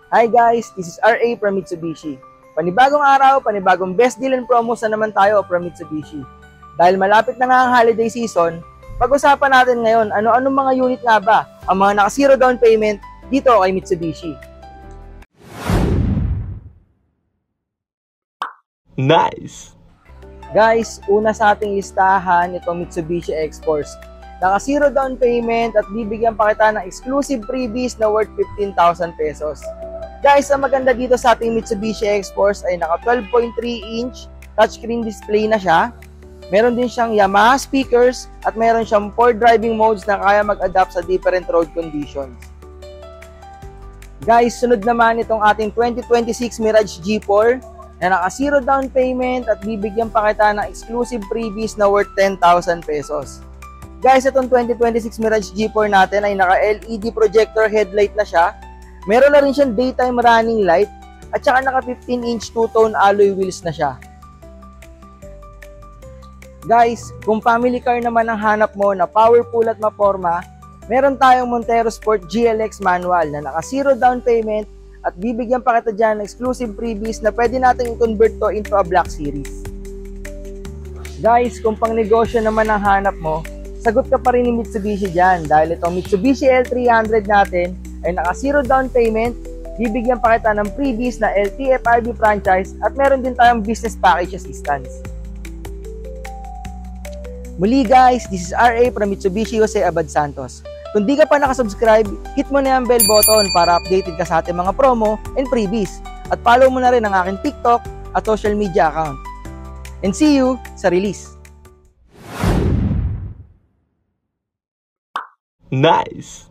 Hi guys, this is RA from Mitsubishi. Panibagong araw, panibagong best deal and promos na naman tayo from Mitsubishi. Dahil malapit na nga ang holiday season, pag-usapan natin ngayon ano-anong mga unit nga ba ang mga naka-zero down payment dito kay Mitsubishi. Nice! Guys, una sa ating listahan itong Mitsubishi X-Force. Naka-zero down payment at bibigyan pa kita ng exclusive freebies na worth 15,000 pesos. Guys, ang maganda dito sa ating Mitsubishi X-Force ay naka 12.3 inch touchscreen display na siya. Meron din siyang Yamaha speakers at meron siyang 4 driving modes na kaya mag-adapt sa different road conditions. Guys, sunod naman itong ating 2026 Mirage G4 na naka zero down payment at bibigyan pa kita ng exclusive freebies na worth 10,000 pesos. Guys, itong 2026 Mirage G4 natin ay naka LED projector headlight na siya. Meron na rin siyang daytime running light at saka naka 15-inch two-tone alloy wheels na siya. Guys, kung family car naman ang hanap mo na powerful at maporma, meron tayong Montero Sport GLX manual na naka zero down payment at bibigyan pa kita dyan ng exclusive freebies na pwede natin i-convert to into a Black Series. Guys, kung pang negosyo naman ang hanap mo, sagot ka pa rin ni Mitsubishi dyan dahil itong Mitsubishi L300 natin ay naka zero down payment, bibigyan pa kita ng freebies na LTFRB franchise at meron din tayong business package assistance. Muli guys, this is RA from Mitsubishi Jose Abad Santos. Kung di ka pa nakasubscribe, hit mo na yung bell button para updated ka sa ating mga promo and freebies. At follow mo na rin ang aking TikTok at social media account. And see you sa release! Nice!